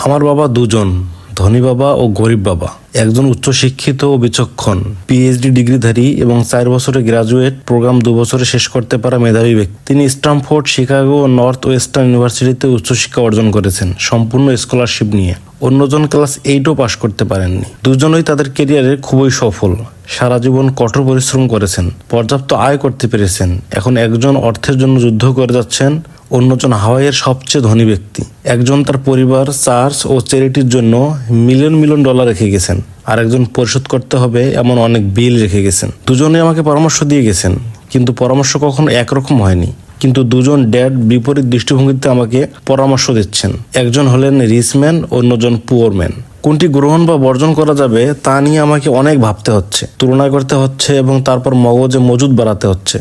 আমার বাবা দুজন, ধনী বাবা ও গরিব বাবা। একজন উচ্চশিক্ষিত ও বিচক্ষণ পিএইচডি ডিগ্রিধারী এবং 4 বছরের গ্রাজুয়েট প্রোগ্রাম 2 বছরে শেষ করতে পারা মেধাবী ব্যক্তি। তিনি স্ট্যামফোর্ড, শিকাগো ও নর্থ ওয়েস্টার্ন ইউনিভার্সিটিতে উচ্চশিক্ষা অর্জন করেছেন সম্পূর্ণ স্কলারশিপ নিয়ে। অন্যজন ক্লাস 8ও পাশ করতে পারেননি। দুজনই তাদের ক্যারিয়ারে খুবই সফল। সারা জীবন কঠোর পরিশ্রম করেছেন, পর্যাপ্ত আয় করতে পেরেছেন। এখন একজন অর্থের জন্য যুদ্ধ করে যাচ্ছেন, অন্যজন হাওয়াইয়ের সবচেয়ে ধনী ব্যক্তি। একজন তার পরিবার, চার্চ ও চ্যারিটির জন্য মিলিয়ন মিলিয়ন ডলার রেখে গেছেন, আর একজন পরিশোধ করতে হবে এমন অনেক বিল রেখে গেছেন। দুজনেই আমাকে পরামর্শ দিয়ে গেছেন, কিন্তু পরামর্শ কখনো একরকম হয়নি। কিন্তু দুজন ড্যাড বিপরীত দৃষ্টিভঙ্গিতে আমাকে পরামর্শ দিচ্ছেন। একজন হলেন রিচ ম্যান, অন্যজন পুয়ার ম্যান। কোনটি গ্রহণ বা বর্জন করা যাবে তা নিয়ে আমাকে অনেক ভাবতে হচ্ছে, তুলনা করতে হচ্ছে এবং তারপর মগজে মজুদ বাড়াতে হচ্ছে।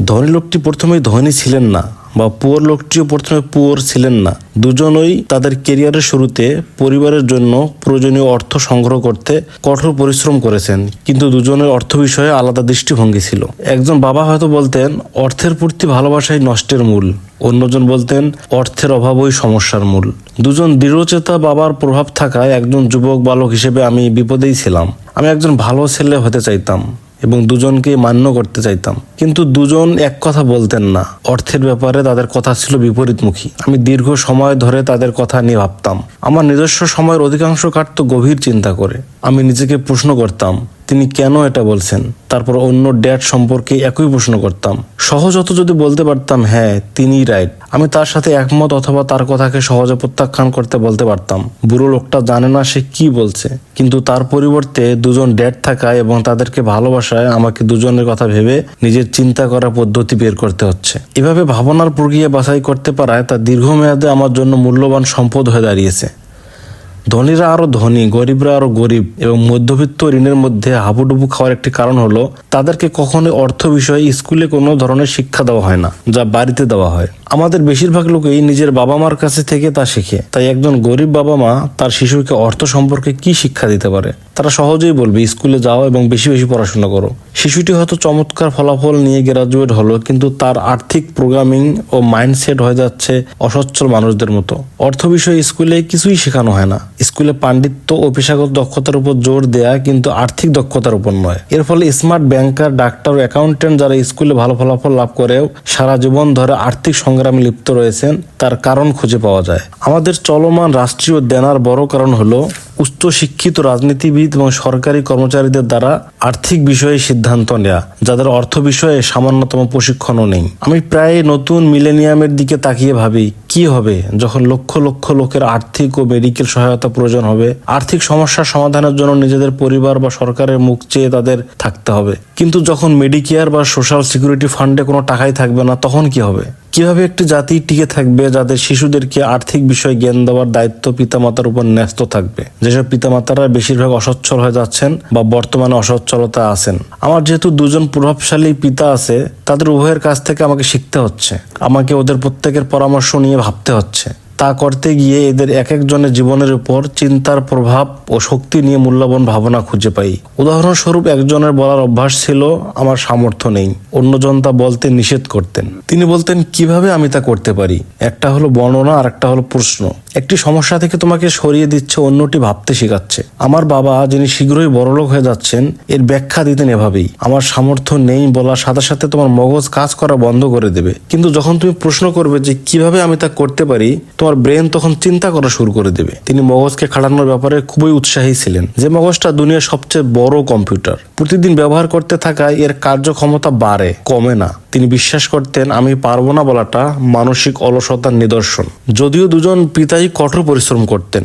ধনী লোকটি প্রথমেই ধনী ছিলেন না, বা পুয়ার লোকটিও প্রথমে পুয়ার ছিলেন না। দুজনই তাদের কেরিয়ারের শুরুতে পরিবারের জন্য প্রয়োজনীয় অর্থ সংগ্রহ করতে কঠোর পরিশ্রম করেছেন, কিন্তু দুজনের অর্থ বিষয়ে আলাদা দৃষ্টিভঙ্গি ছিল। একজন বাবা হয়তো বলতেন অর্থের প্রতি ভালোবাসাই নষ্টের মূল, অন্যজন বলতেন অর্থের অভাবই সমস্যার মূল। দুজন দৃঢ়চেতা বাবার প্রভাব থাকায় একজন যুবক বালক হিসেবে আমি বিপদেই ছিলাম। আমি একজন ভালো ছেলে হতে চাইতাম এবং দুজনকে মান্য করতে চাইতাম, কিন্তু দুজন এক কথা বলতেন না। অর্থের ব্যাপারে তাদের কথা ছিল বিপরীতমুখী। আমি দীর্ঘ সময় ধরে তাদের কথা নিয়ে ভাবতাম। আমার নিজস্ব সময়ের অধিকাংশ কাটতো গভীর চিন্তা করে। আমি নিজেকে প্রশ্ন করতাম, তিনি কেন এটা বলছেন? তারপর অন্য ড্যাড সম্পর্কে একই প্রশ্ন করতাম। সহজত যদি বলতে পারতাম হ্যাঁ তিনিই রাইট, আমি তার সাথে একমত, অথবা তার কথাকে সহজে প্রত্যাখ্যান করতে বলতে পারতাম। বুড়ো লোকটা জানে না সে কি বলছে, কিন্তু তার পরিবর্তে দুজন ড্যাড থাকায় এবং তাদেরকে ভালোবাসায় আমাকে দুজনের কথা ভেবে নিজের চিন্তা করার পদ্ধতি বের করতে হচ্ছে। এভাবে ভাবনার প্রক্রিয়া বাছাই করতে পারায় তা দীর্ঘমেয়াদে আমার জন্য মূল্যবান সম্পদ হয়ে দাঁড়িয়েছে। ধনীরা আরো ধনী, গরিবরা আরো গরিব এবং মধ্যবিত্ত ঋণের মধ্যে হাবুডুবু খাওয়ার একটি কারণ হলো তাদেরকে কখনোই অর্থ বিষয়ে স্কুলে কোনো ধরনের শিক্ষা দেওয়া হয় না, যা বাড়িতে দেওয়া হয়। আমাদের বেশিরভাগ লোকেই নিজের বাবা মার কাছে থেকে তা শেখে। তাই একজন গরিব বাবা মা তার শিশুকে অর্থ সম্পর্কে কি শিক্ষা দিতে পারে? তারা সহজেই বলবে স্কুলে যাও এবং বেশি বেশি পড়াশোনা করো। শিশুটি হয়তো চমৎকার ফলাফল নিয়ে গ্রাজুয়েট হলো, কিন্তু তার আর্থিক প্রোগ্রামিং ও মাইন্ডসেট হয়ে যাচ্ছে অসচ্ছল মানুষদের মতো। অর্থ বিষয়ে স্কুলে কিছুই শেখানো হয় না। স্কুলে পাণ্ডিত্য ও পেশাগত দক্ষতার উপর জোর দেয়া, কিন্তু আর্থিক দক্ষতার উপর নয়। এর ফলে স্মার্ট ব্যাংকার, ডাক্তার ও অ্যাকাউন্টেন্ট যারা স্কুলে ভালো ফলাফল লাভ করেও সারা জীবন ধরে আর্থিক সংগ্রামে লিপ্ত রয়েছেন, তার কারণ খুঁজে পাওয়া যায়। আমাদের চলমান রাষ্ট্রীয় দেনার বড় কারণ হলো উচ্চ শিক্ষিত রাজনীতিবিদ এবং সরকারি কর্মচারীদের দ্বারা আর্থিক বিষয়ে সিদ্ধান্ত নেওয়া, যাদের অর্থ বিষয়ে সামান্যতম প্রশিক্ষণও নেই। আমি প্রায় নতুন মিলেনিয়ামের দিকে তাকিয়ে ভাবি কি হবে যখন লক্ষ লক্ষ লোকের আর্থিক ও মেডিকেল সহায়তা প্রয়োজন হবে। আর্থিক সমস্যার সমাধানের জন্য নিজেদের পরিবার বা সরকারের মুখ চেয়ে তাদের থাকতে হবে, কিন্তু যখন মেডিকেয়ার বা সোশ্যাল সিকিউরিটি ফান্ডে কোনো টাকাই থাকবে না, তখন কি হবে? কিভাবে একটি জাতি টিকে থাকবে যাদের শিশুদেরকে আর্থিক বিষয়ে জ্ঞান দেওয়ার দায়িত্ব পিতামাতার উপর ন্যস্ত থাকবে? যেসব পিতামাতারা বেশিরভাগ অসচ্ছল হয়ে যাচ্ছেন বা বর্তমানে অসচ্ছলতা আছেন। আমার যেহেতু দুজন প্রভাবশালী পিতা আছে, তাদের উভয়ের কাছ থেকে আমাকে শিখতে হচ্ছে। আমাকে ওদের প্রত্যেকের পরামর্শ নিয়ে ভাবতে হচ্ছে। তা করতে গিয়ে এদের এক একজনের জীবনের উপর চিন্তার প্রভাব ও শক্তি নিয়ে মূল্যবান ভাবনা খুঁজে পাই। উদাহরণস্বরূপ, একজনের বলার অভ্যাস ছিল আমার সামর্থ্য নেই, অন্যজন তা বলতে নিষেধ করতেন। তিনি বলতেন কিভাবে আমি তা করতে পারি। একটা হলো বর্ণনা আর একটা হলো প্রশ্ন। একটি সমস্যা থেকে তোমাকে সরিয়ে দিচ্ছে, অন্যটি ভাবতে শেখাচ্ছে। আমার বাবা, যিনি শীঘ্রই বড়লোক হয়ে যাচ্ছেন, এর ব্যাখ্যা দিতেন এভাবেই: আমার সামর্থ্য নেই বলার সাথে সাথে তোমার মগজ কাজ করা বন্ধ করে দেবে, কিন্তু যখন তুমি প্রশ্ন করবে যে কিভাবে আমি তা করতে পারি, তোমার ব্রেন তখন চিন্তা করা শুরু করে দেবে। তিনি মগজকে খাটানোর ব্যাপারে খুবই উৎসাহী ছিলেন। যে মগজটা দুনিয়ার সবচেয়ে বড় কম্পিউটার, প্রতিদিন ব্যবহার করতে থাকায় এর কার্যক্ষমতা বাড়ে, কমে না। তিনি বিশ্বাস করতেন আমি পারবো না বলাটা মানসিক অলসতার নিদর্শন। যদিও দুজন পিতাই কঠোর পরিশ্রম করতেন,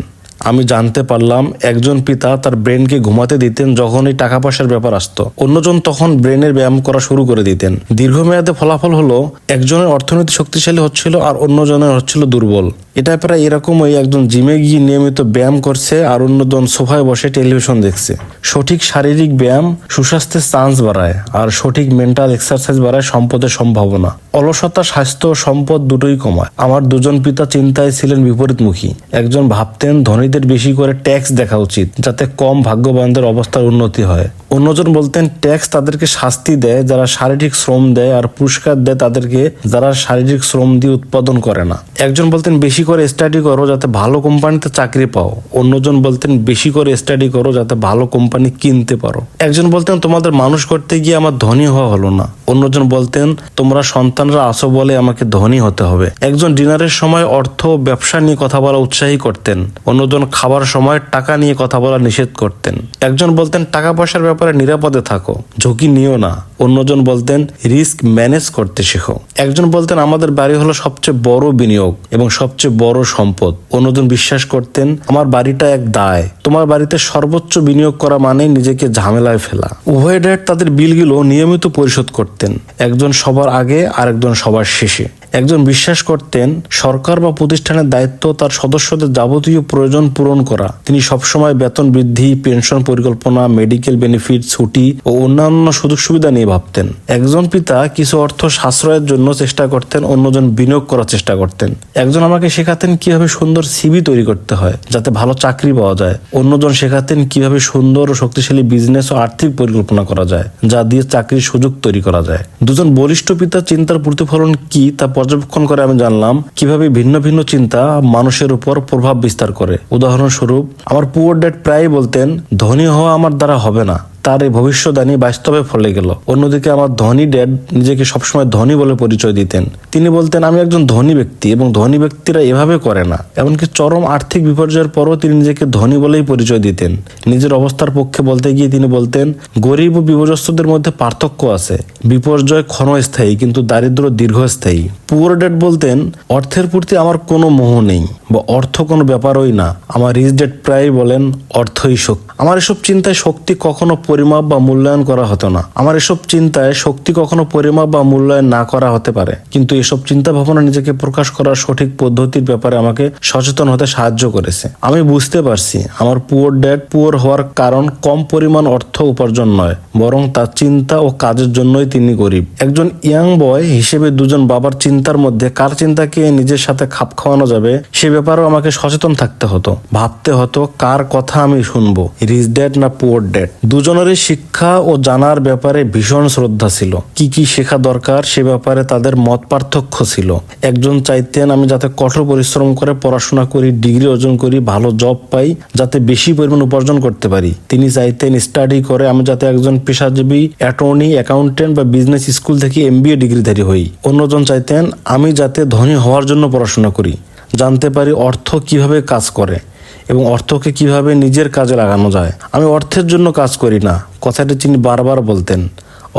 আমি জানতে পারলাম একজন পিতা তার ব্রেনকে ঘুমাতে দিতেন যখনই টাকা পয়সার ব্যাপার আসতো, অন্যজন তখন ব্রেনের ব্যায়াম করা শুরু করে দিতেন। দীর্ঘমেয়াদে ফলাফল হলো একজনের অর্থনীতি শক্তিশালী হচ্ছিল আর অন্যজনের হচ্ছিল দুর্বল। এটা প্রায় এরকমই, একজন জিমে গিয়ে নিয়মিত ব্যায়াম করছে আর অন্যজন সোফায় বসে টেলিভিশন দেখছে। সঠিক শারীরিক ব্যায়াম সুস্বাস্থ্যের চান্স বাড়ায়, আর সঠিক মেন্টাল এক্সারসাইজ বাড়ায় সম্পদের সম্ভাবনা। অলসতা স্বাস্থ্য ও সম্পদ দুটোই কমায়। আমার দুজন পিতা চিন্তায় ছিলেন বিপরীতমুখী। একজন ভাবতেন ধনীদের বেশি করে ট্যাক্স দেখা উচিত, যাতে কম ভাগ্যবানদের অবস্থার উন্নতি হয়। অন্যজন বলতেন ট্যাক্স তাদেরকে শাস্তি দেয় যারা শারীরিক শ্রম দেয়, আর পুরস্কার দেয় তাদেরকে যারা শারীরিক শ্রম দিয়ে উৎপাদন করে না। একজন বলতেন বেশি করে স্টাডি করো যাতে ভালো কোম্পানিতে চাকরি পাও, অন্যজন বলতেন বেশি করে স্টাডি করো যাতে ভালো কোম্পানি কিনতে পারো। একজন বলতেন তোমাদের মানুষ করতে গিয়ে আমার ধনী হওয়া হলো না, অন্যজন বলতেন তোমরা সন্তানরা আসো বলে আমাকে ধনী হতে হবে। একজন ডিনারের সময় অর্থ ও ব্যবসা নিয়ে কথা বলা উৎসাহী করতেন, অন্যজন খাবার সময় টাকা নিয়ে কথা বলা নিষেধ করতেন। একজন বলতেন টাকা পয়সার ব্যাপারে নিরাপদে থাকো, ঝুঁকি নিও না, অন্যজন বলতেন রিস্ক ম্যানেজ করতে শেখো। একজন বলতেন আমাদের বাড়ি হলো সবচেয়ে বড় বিনিয়োগ এবং সবচেয়ে বড় সম্পদ, অন্যজন বিশ্বাস করতেন আমার বাড়িটা এক দায়, তোমার বাড়িতে সর্বোচ্চ বিনিয়োগ করা মানে নিজেকে ঝামেলায় ফেলা। উভয় ড্যাড তাদের বিলগুলো নিয়মিত পরিশোধ করতেন, একজন সবার আগে আর একজন সবার শেষে। একজন বিশ্বাস করতেন সরকার বা প্রতিষ্ঠানের দায়িত্ব তার সদস্যদের যাবতীয় প্রয়োজন পূরণ করা, তিনি সবসময় বেতন বৃদ্ধি, পেনশন পরিকল্পনা, মেডিকেল বেনিফিট, ছুটি ও অন্যান্য সুযোগ সুবিধা নিয়ে ভাবতেন। একজন পিতা কিছু অর্থ সাশ্রয়ের জন্য চেষ্টা করতেন, অন্যজন বিনিয়োগ করার চেষ্টা করতেন। একজন আমাকে শেখাতেন কিভাবে সুন্দর সিভি তৈরি করতে হয় যাতে ভালো চাকরি পাওয়া যায়, অন্যজন শেখাতেন কিভাবে সুন্দর ও শক্তিশালী বিজনেস ও আর্থিক পরিকল্পনা করা যায় যা দিয়ে চাকরির সুযোগ তৈরি করা যায়। দুজন বলিষ্ঠ পিতার চিন্তার প্রতিফলন কি তা পর্যবেক্ষণ করে আমি জানলাম কিভাবে ভিন্ন ভিন্ন চিন্তা মানুষের উপর প্রভাব বিস্তার করে। উদাহরণস্বরূপ আমার পুয়ার ড্যাড প্রায় বলতেন ধনী হওয়া আমার দ্বারা হবে না, তার এই ভবিষ্যদ্বাণী বাস্তবে ফলে গেল। অন্যদিকে আমার ধনী ড্যাড নিজেকে সবসময় ধনী বলে পরিচয় দিতেন, তিনি বলতেন আমি একজন ধনী ব্যক্তি এবং ধনী ব্যক্তিরা এভাবে করে না। এমনকি চরম আর্থিক বিপর্যয়ের পরও তিনি নিজেকে ধনী বলেই পরিচয় দিতেন। নিজের অবস্থার পক্ষে বলতে গিয়ে তিনি বলতেন গরিব ও বিপর্যস্তদের মধ্যে পার্থক্য আছে, বিপর্যয় ক্ষণস্থায়ী কিন্তু দারিদ্র দীর্ঘস্থায়ী। পুয়ার ড্যাড বলতেন অর্থের প্রতি আমার কোনো মোহ নেই বা অর্থ কোনো ব্যাপারই না। আমার রিচ ড্যাড প্রায় বলেন অর্থই শক্তি। আমার এসব চিন্তায় শক্তি কখনো পরিমাপ বা মূল্যায়ন করা হতো না। আমার এসব চিন্তায় শক্তি কখনো পরিমাপ বা মূল্যায়ন না করা হতে পারে, কিন্তু এসব চিন্তা ভাবনা নিজেকে প্রকাশ করার সঠিক পদ্ধতির ব্যাপারে আমাকে সচেতন হতে সাহায্য করেছে। আমি বুঝতে পারছি আমার পুয়ার ড্যাড পুয়ার হওয়ার কারণ কম পরিমাণ অর্থ উপার্জন নয়, বরং তার চিন্তা ও কাজের জন্যই তিনি গরিব। একজন ইয়াং বয় হিসেবে দুজন বাবার চিন্তার মধ্যে কার চিন্তাকে নিজের সাথে খাপ খাওয়ানো যাবে সে ব্যাপারেও আমাকে সচেতন থাকতে হতো, ভাবতে হতো কার কথা আমি শুনবো, রিচ ড্যাড না পুয়ার ড্যাড। দুজনেরই শিক্ষা ও জানার ব্যাপারে ভীষণ শ্রদ্ধা ছিল, কি কি শেখা দরকার সে ব্যাপারে তাদের মত পার্থক্য ছিল। একজন চাইতেন আমি যাতে কঠোর পরিশ্রম করে পড়াশোনা করি, ডিগ্রি অর্জন করি, ভালো জব পাই, যাতে বেশি পরিমাণ উপার্জন করতে পারি। তিনি চাইতেন স্টাডি করে আমি যাতে একজন পেশাজীবী অ্যাটর্নি, অ্যাকাউন্টেন্ট বা বিজনেস স্কুল থেকে MBA ডিগ্রিধারী হই। অন্যজন চাইতেন আমি যাতে ধনী হওয়ার জন্য পড়াশোনা করি, জানতে পারি অর্থ কিভাবে কাজ করে এবং অর্থকে কিভাবে নিজের কাজে লাগানো যায়। আমি অর্থের জন্য কাজ করি না, কথাটি তিনি বারবার বলতেন,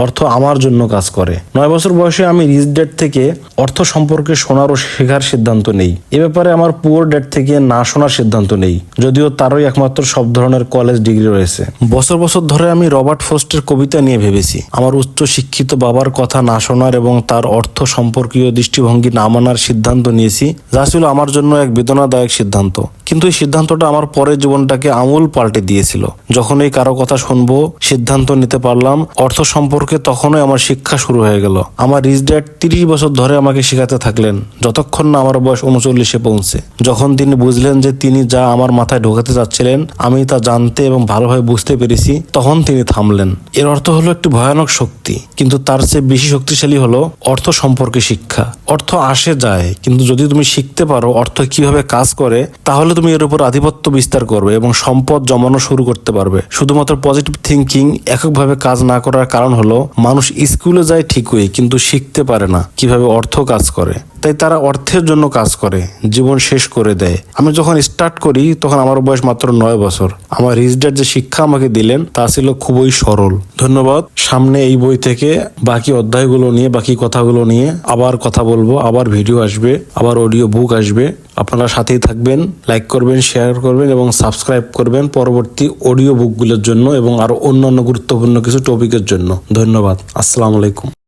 অর্থ আমার জন্য কাজ করে। 9 বছর বয়সে আমি রিচ ড্যাড থেকে অর্থ সম্পর্কে শোনার ও শেখার সিদ্ধান্ত নেই। এ ব্যাপারে আমার পুয়ার ড্যাড থেকে না শোনার সিদ্ধান্ত নেই, যদিও তারই একমাত্র সব ধরনের কলেজ ডিগ্রি রয়েছে। বছর বছর ধরে আমি রবার্ট ফ্রস্টের কবিতা নিয়ে ভেবেছি। আমার উচ্চ শিক্ষিত বাবার কথা না শোনার এবং তার অর্থ সম্পর্কীয় দৃষ্টিভঙ্গি না মানার সিদ্ধান্ত নিয়েছি, যা ছিল আমার জন্য এক বেদনাদায়ক সিদ্ধান্ত। কিন্তু এই সিদ্ধান্তটা আমার পরের জীবনটাকে আমূল পাল্টে দিয়েছিল। যখনই কারো কথা শুনবো, সিদ্ধান্ত নিতে পারলাম অর্থ সম্পর্কে, তখনই আমার শিক্ষা শুরু হয়ে গেল। আমার রিচ ড্যাড 30 বছর ধরে আমাকে শেখাতে থাকলেন, যতক্ষণ না আমার বয়স 39-এ পৌঁছে। যখন তিনি বুঝলেন যে তিনি যা আমার মাথায় ঢোকাতে চাচ্ছিলেন আমি তা জানতে এবং ভালোভাবে বুঝতে পেরেছি, তখন তিনি থামলেন। এর অর্থ হলো একটি ভয়ানক শক্তি, কিন্তু তার চেয়ে বেশি শক্তিশালী হলো অর্থ সম্পর্কে শিক্ষা। অর্থ আসে যায়, কিন্তু যদি তুমি শিখতে পারো অর্থ কিভাবে কাজ করে, তাহলে তুমি এর উপর আধিপত্য বিস্তার করবে এবং সম্পদ জমানো শুরু করতে পারবে। শুধুমাত্র পজিটিভ থিঙ্কিং এককভাবে কাজ না করার কারণ হলো মানুষ স্কুলে যায় ঠিকই, কিন্তু শিখতে পারে না কিভাবে অর্থ কাজ করে। তাই তারা অর্থের জন্য কাজ করে, জীবন শেষ করে দেয়। আমি যখন স্টার্ট করি তখন আমার বয়স মাত্র 9 বছর। আমার রিচ ড্যাড যে শিক্ষা আমাকে দিলেন তা ছিল খুবই সরল। ধন্যবাদ। সামনে এই বই থেকে বাকি অধ্যায়গুলো নিয়ে, বাকি কথাগুলো নিয়ে আবার কথা বলবো, আবার ভিডিও আসবে, আবার অডিও বুক আসবে। আপনারা সাথেই থাকবেন, লাইক করবেন, শেয়ার করবেন এবং সাবস্ক্রাইব করবেন পরবর্তী অডিও বুকগুলোর জন্য এবং আরো অন্যান্য গুরুত্বপূর্ণ কিছু টপিকের জন্য। ধন্যবাদ। আসসালামু আলাইকুম।